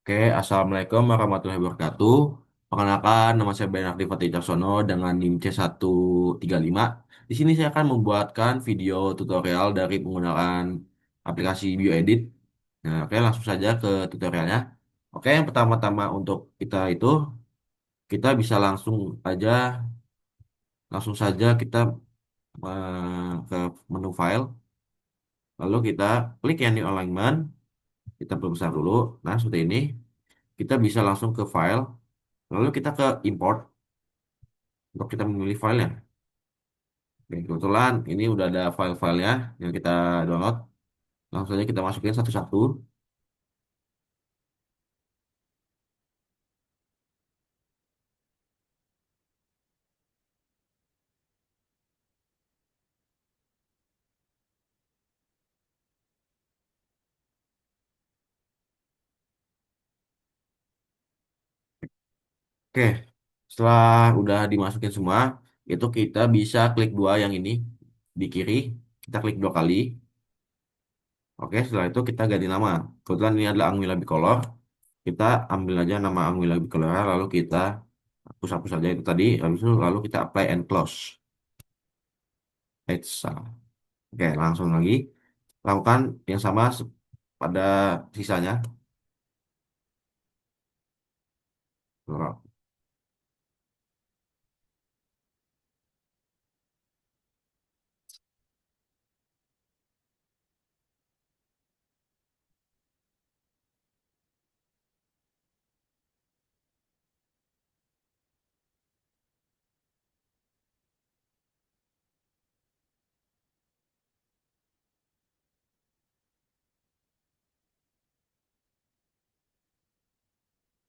Oke, Assalamualaikum warahmatullahi wabarakatuh. Perkenalkan, nama saya Bernardi Fatih Caksono dengan NIM C135. Di sini saya akan membuatkan video tutorial dari penggunaan aplikasi BioEdit. Nah, oke, langsung saja ke tutorialnya. Oke, yang pertama-tama untuk kita bisa langsung saja kita ke menu file, lalu kita klik yang new alignment, kita perbesar dulu. Nah, seperti ini. Kita bisa langsung ke file. Lalu kita ke import untuk kita memilih filenya. Oke, kebetulan ini udah ada file-filenya yang kita download. Langsung saja kita masukin satu-satu. Oke, setelah udah dimasukin semua, itu kita bisa klik dua yang ini di kiri. Kita klik dua kali. Oke, setelah itu kita ganti nama. Kebetulan ini adalah Anguilla Bicolor. Kita ambil aja nama Anguilla Bicolor, lalu kita hapus-hapus saja itu tadi. Lalu kita apply and close. Salah. Oke, langsung lagi. Lakukan yang sama pada sisanya.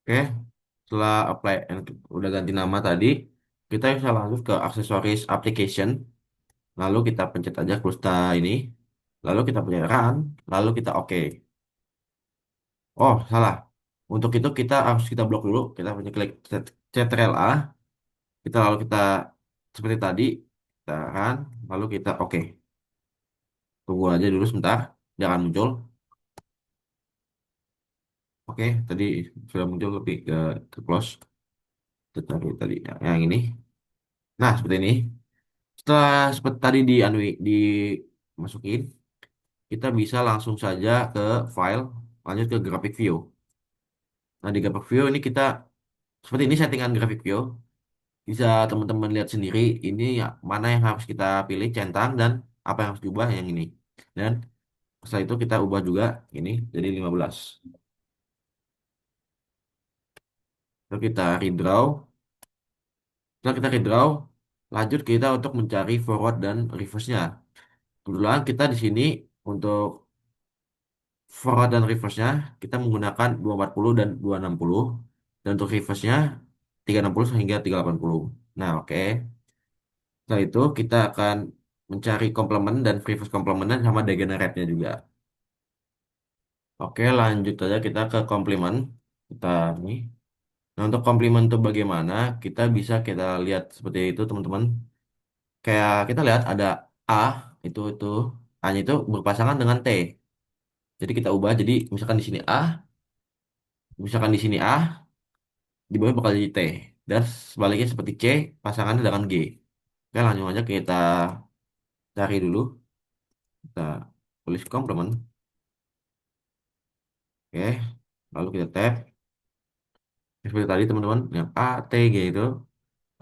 Oke, setelah udah ganti nama tadi, kita bisa lanjut ke aksesoris application. Lalu kita pencet aja Klusta ini. Lalu kita pencet run. Lalu kita oke. Oh, salah. Untuk itu kita harus kita blok dulu. Kita punya klik Ctrl A. Kita seperti tadi. Kita run. Lalu kita oke. Tunggu aja dulu sebentar. Jangan muncul. Oke, tadi sudah muncul tapi ke close. Tadi yang ini. Nah, seperti ini. Setelah seperti tadi dimasukin, kita bisa langsung saja ke file, lanjut ke graphic view. Nah, di graphic view ini seperti ini settingan graphic view. Bisa teman-teman lihat sendiri, ini ya, mana yang harus kita pilih, centang, dan apa yang harus diubah yang ini. Dan setelah itu kita ubah juga ini jadi 15. Lalu kita redraw. Setelah kita redraw, lanjut kita untuk mencari forward dan reverse-nya. Kebetulan kita di sini untuk forward dan reverse-nya kita menggunakan 240 dan 260. Dan untuk reverse-nya 360 hingga 380. Nah, oke. Setelah itu kita akan mencari komplement dan reverse complement dan sama degenerate-nya juga. Oke, lanjut aja kita ke complement. Kita ini. Nah, untuk complement itu bagaimana? Kita lihat seperti itu, teman-teman. Kayak kita lihat ada A, itu A-nya itu berpasangan dengan T. Jadi kita ubah jadi misalkan di sini A, di bawah bakal jadi T. Dan sebaliknya seperti C, pasangannya dengan G. Oke, langsung aja kita cari dulu. Kita tulis komplement. Oke, lalu kita tap. Seperti tadi teman-teman, yang A, T, G itu.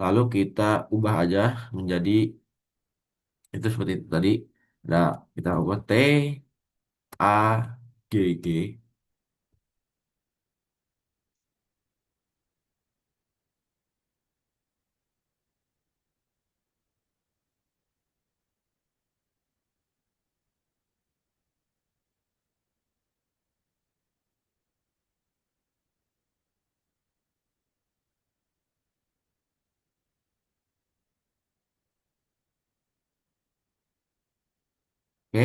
Lalu kita ubah aja menjadi itu seperti itu tadi. Nah, kita ubah T, A, G, G. Oke,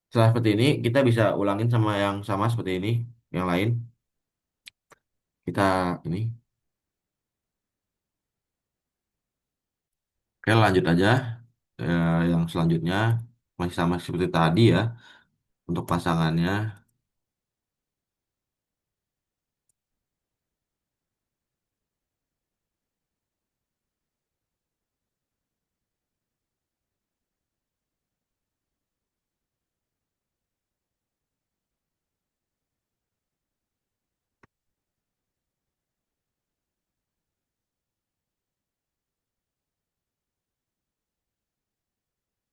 setelah seperti ini kita bisa ulangin sama yang sama seperti ini, yang lain. Kita ini. Oke, lanjut aja. Yang selanjutnya masih sama seperti tadi ya untuk pasangannya.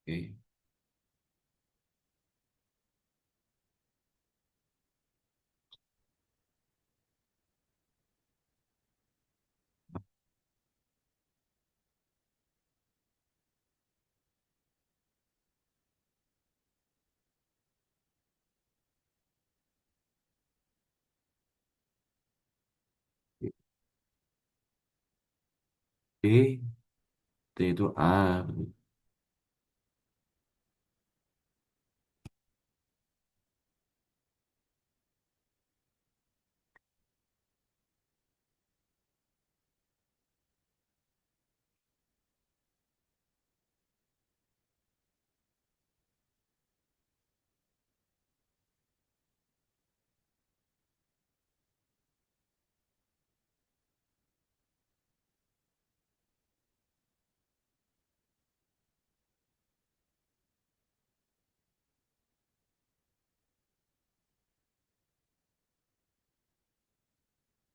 Oke. T, T itu A.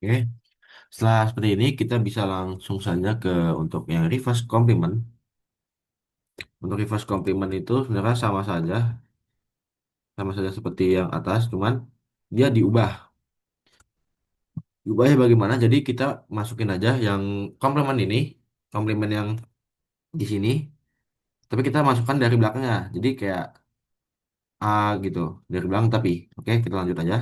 Oke. Setelah seperti ini kita bisa langsung saja ke untuk yang reverse complement. Untuk reverse complement itu sebenarnya sama saja seperti yang atas, cuman dia diubah. Diubahnya bagaimana? Jadi kita masukin aja yang complement ini, complement yang di sini, tapi kita masukkan dari belakangnya. Jadi kayak A gitu, dari belakang tapi. Oke, kita lanjut aja.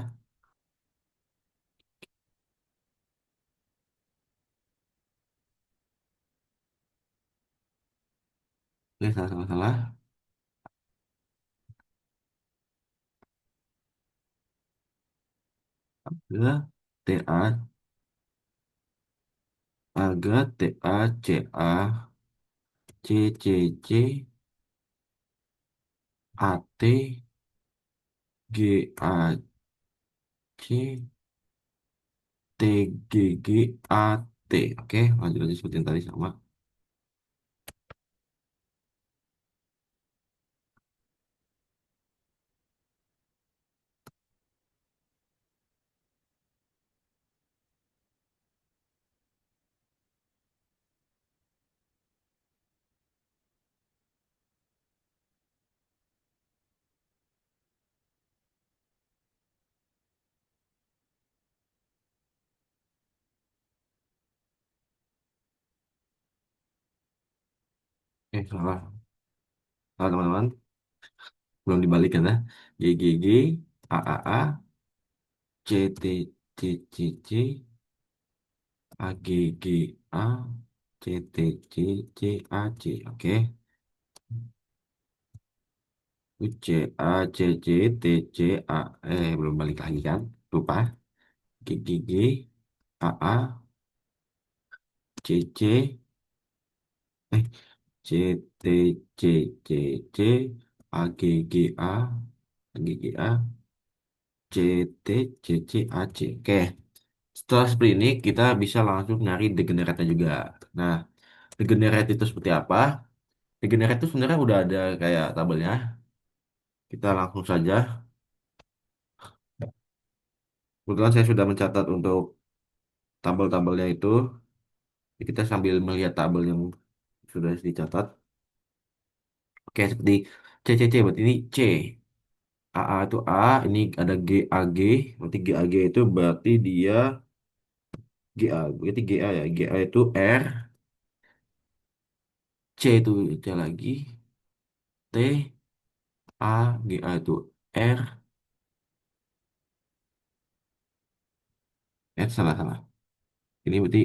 Oke, salah, salah, salah. Aga, T, A, Aga, T, A, C, A, C, C, C, A, T, G, A, C, T, G, G, A, T. Oke, lanjut aja seperti yang tadi sama. Salah. Salah, teman-teman. Belum dibalik kan ya. G, G, G, A, A, A, C, T, C, C, C, A, G, G, A, C, T, C, C, A, C. Oke. C, A, C, C, T, C, A. Belum balik lagi kan? Lupa. G, G, G, A, A, C, C, eh, C, T, C, C, C, A, G, G, A, G, G, A, C, T, C, C, A, C. Oke. Setelah seperti ini, kita bisa langsung nyari degenerate juga. Nah, degenerate itu seperti apa? Degenerate itu sebenarnya udah ada kayak tabelnya. Kita langsung saja. Kebetulan saya sudah mencatat untuk tabel-tabelnya itu. Kita sambil melihat tabel yang sudah dicatat. Oke, seperti C, C, C. Berarti ini C. A, A itu A. Ini ada G, A, G. Berarti G, A, G itu berarti dia G, A. Berarti G, A ya. G, A itu R. C itu C lagi. T, A, G, A itu R. Salah, salah. Ini berarti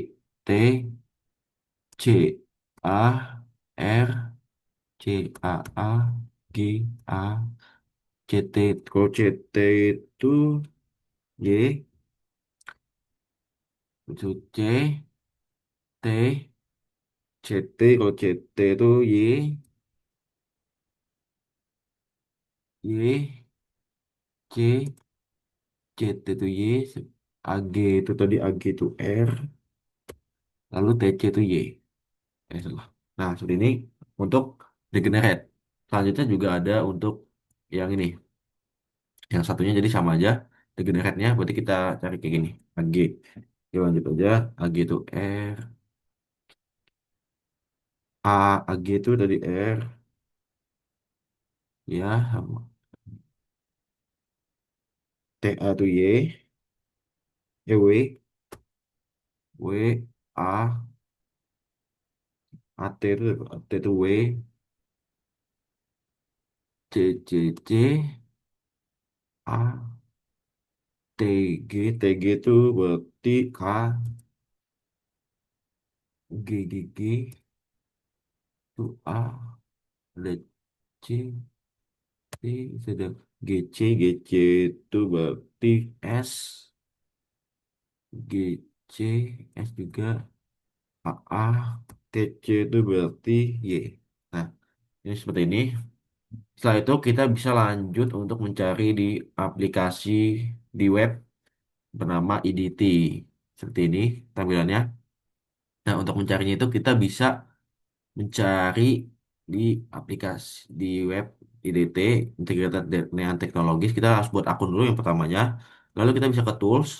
T, C, A, R, C, A, A, G, A, C, T. Kalau C, T itu Y, itu C, T, C, T. Kalau C, T itu Y, Y, C, C, T itu Y, A, G itu tadi A, G itu R, lalu T, C itu Y. Salah. Nah, seperti ini untuk degenerate. Selanjutnya juga ada untuk yang ini. Yang satunya jadi sama aja. Degenerate-nya berarti kita cari kayak gini. AG. Ya, lanjut aja. AG itu R. A, AG itu dari R. Ya, A tuh Y, W, A, A T tuh W, C, A, T G tuh berarti K, G tuh A, ada C, T, ada G C tuh berarti S, S juga, TC itu berarti Y. Nah, ini seperti ini. Setelah itu kita bisa lanjut untuk mencari di aplikasi di web bernama IDT. Seperti ini tampilannya. Nah, untuk mencarinya itu kita bisa mencari di aplikasi di web IDT, Integrated dengan Teknologis. Kita harus buat akun dulu yang pertamanya. Lalu kita bisa ke tools.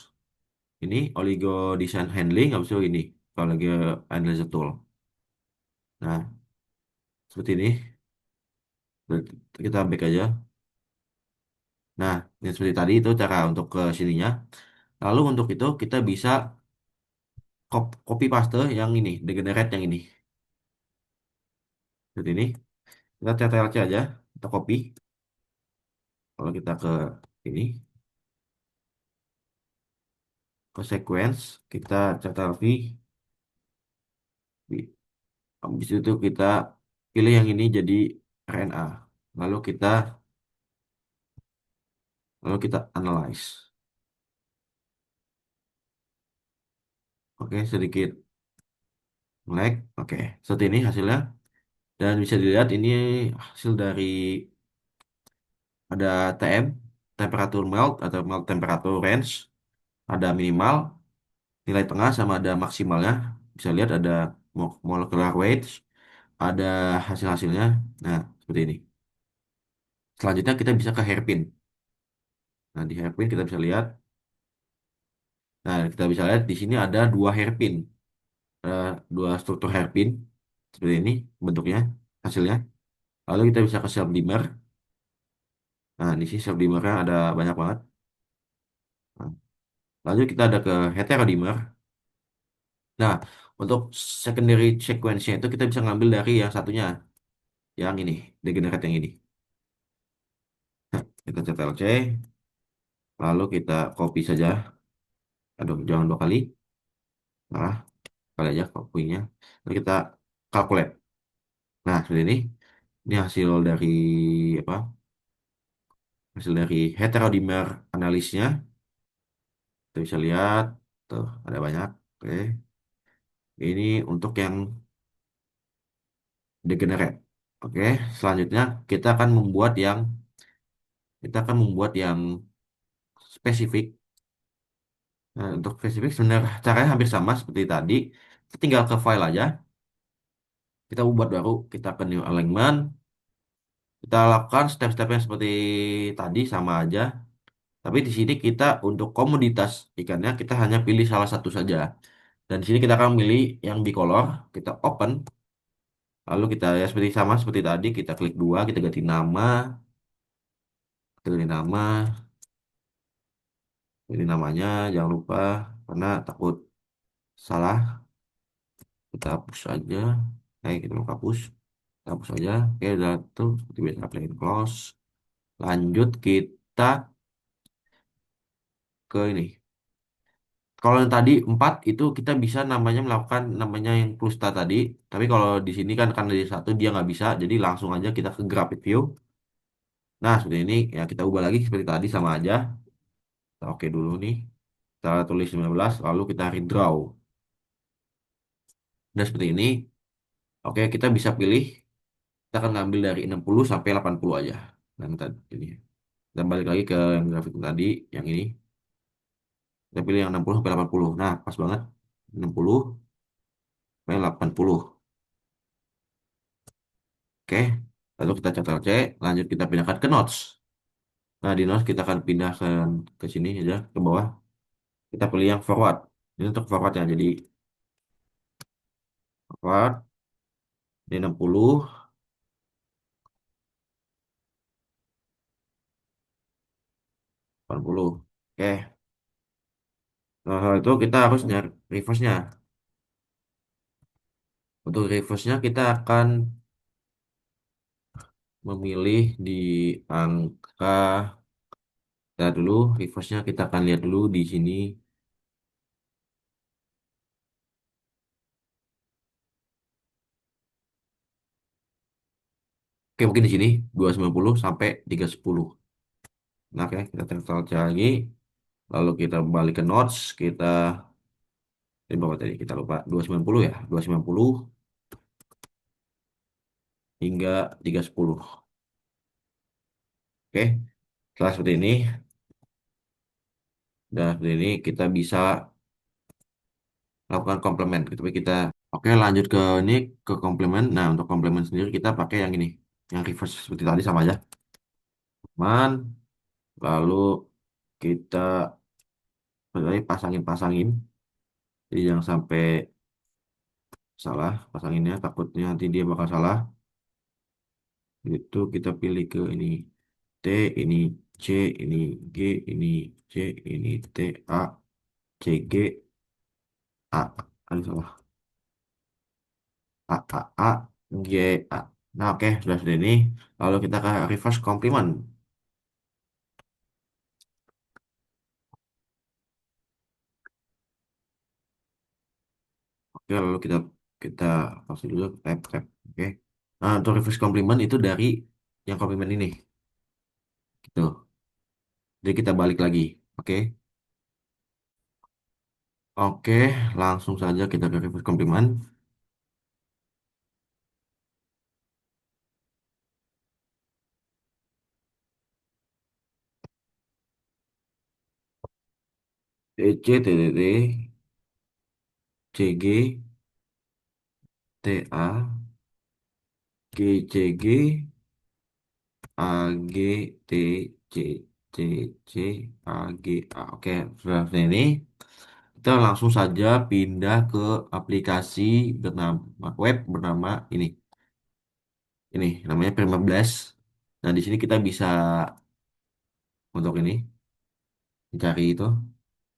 Ini Oligo Design Handling. Habis itu ini. Oligo Analyzer Tool. Nah, seperti ini. Berarti kita back aja. Nah, yang seperti tadi itu cara untuk ke sininya. Lalu untuk itu kita bisa copy paste yang ini, degenerate yang ini. Seperti ini. Kita CTRL-C aja, kita copy. Kalau kita ke ini, ke sequence, kita CTRL-V. Habis itu kita pilih yang ini jadi RNA. Lalu kita lalu kita analyze. Oke, sedikit lag. Oke, seperti ini hasilnya. Dan bisa dilihat ini hasil dari ada TM, temperatur melt atau melt temperature range, ada minimal, nilai tengah sama ada maksimalnya. Bisa lihat ada molecular weight, ada hasil-hasilnya. Nah, seperti ini. Selanjutnya kita bisa ke hairpin. Nah, di hairpin kita bisa lihat. Nah, kita bisa lihat di sini ada dua hairpin. Ada dua struktur hairpin. Seperti ini bentuknya, hasilnya. Lalu kita bisa ke self dimmer. Nah, di sini self dimmernya ada banyak banget. Nah, lanjut kita ada ke heterodimer. Nah, untuk secondary sequence-nya itu kita bisa ngambil dari yang satunya, yang ini, degenerate yang ini. Nah, kita Ctrl C, lalu kita copy saja. Aduh, jangan dua kali. Nah, kali aja copy-nya. Lalu kita calculate. Nah, seperti ini. Ini hasil dari apa? Hasil dari heterodimer analisnya. Kita bisa lihat, tuh ada banyak. Oke, ini untuk yang degenerate. Oke, selanjutnya kita akan membuat yang spesifik. Nah, untuk spesifik sebenarnya caranya hampir sama seperti tadi. Kita tinggal ke file aja. Kita buat baru, kita ke new alignment. Kita lakukan step-stepnya seperti tadi sama aja. Tapi di sini kita untuk komoditas ikannya kita hanya pilih salah satu saja. Dan di sini kita akan pilih yang bicolor. Kita open. Lalu kita ya seperti sama seperti tadi. Kita klik dua, kita ganti nama. Kita ganti nama. Ini namanya jangan lupa karena takut salah. Kita hapus aja. Kita mau hapus. Kita hapus aja. Oke, udah tuh seperti biasa apply and close. Lanjut kita ke ini. Kalau yang tadi 4 itu kita bisa namanya melakukan namanya yang Clusta tadi. Tapi kalau di sini kan karena di satu dia nggak bisa. Jadi langsung aja kita ke graphic view. Nah, seperti ini ya kita ubah lagi seperti tadi sama aja. Kita oke dulu nih. Kita tulis 15 lalu kita redraw. Dan seperti ini. Oke, kita bisa pilih. Kita akan ngambil dari 60 sampai 80 aja. Dan tadi ini. Dan balik lagi ke yang grafik tadi, yang ini. Kita pilih yang 60 sampai 80. Nah, pas banget. 60 sampai 80. Oke. Lalu kita Ctrl C, lanjut kita pindahkan ke notes. Nah, di notes kita akan pindahkan ke sini aja, ke bawah. Kita pilih yang forward. Ini untuk forwardnya. Jadi forward, ini 60. 80. Oke. Itu kita harus nyari reverse-nya. Untuk reverse-nya kita akan memilih di angka, kita dulu reverse-nya kita akan lihat dulu di sini. Oke, mungkin di sini 290 sampai 310. Nah, oke, kita cancel lagi. Lalu kita balik ke notes, kita ini berapa tadi? Kita lupa 290 ya. 290 hingga 310. Oke, setelah seperti ini, dan seperti ini kita bisa lakukan komplement. Kita oke, lanjut ke ini ke komplement. Nah, untuk komplement sendiri kita pakai yang ini, yang reverse seperti tadi sama aja. Man, lalu kita sebenarnya pasangin, jadi jangan sampai salah pasanginnya, takutnya nanti dia bakal salah. Itu kita pilih ke ini T, ini C, ini G, ini C, ini T, A, C, G, A. Aduh, salah. A, A, A, G, A. Nah, oke, sudah ini. Lalu kita ke reverse complement. Oke, lalu kita kita pause dulu, tap. Oke. Nah, untuk reverse complement itu dari yang complement ini. Gitu. Jadi kita balik lagi. Oke. Oke, langsung saja kita ke reverse complement. DC, TTT, CG, TA, GCG, AGTCCA. Oke, sudah seperti ini. Kita langsung saja pindah ke aplikasi bernama web bernama ini. Ini namanya Prima Blast. Nah, di sini kita bisa untuk ini mencari itu.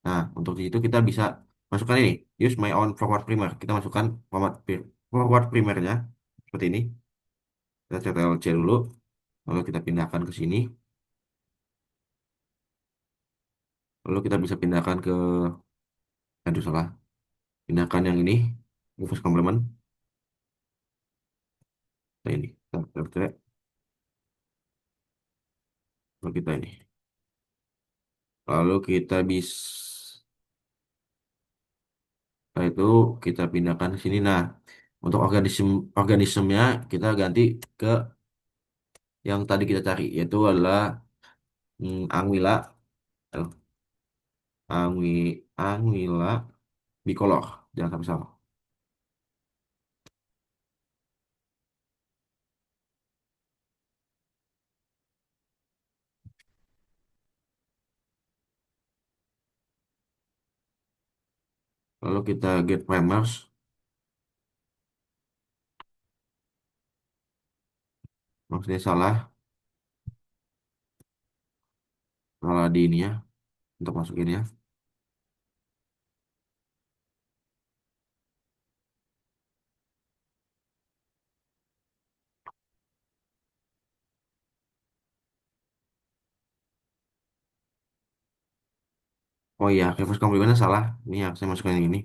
Nah, untuk di situ kita bisa masukkan ini, use my own forward primer. Kita masukkan forward primernya seperti ini. Kita Ctrl C dulu, lalu kita pindahkan ke sini. Lalu kita bisa pindahkan ke, aduh salah, pindahkan yang ini, reverse complement. Nah ini, lalu kita ini. Lalu kita bisa, nah itu kita pindahkan ke sini. Nah, untuk organismenya kita ganti ke yang tadi kita cari, yaitu adalah Anguilla, eh, Anguilla bicolor. Jangan sampai salah. Lalu kita get primers, maksudnya salah, salah di ini ya, untuk masukin ya. Oh iya, reverse complementnya salah. Ini yang saya masukin yang ini.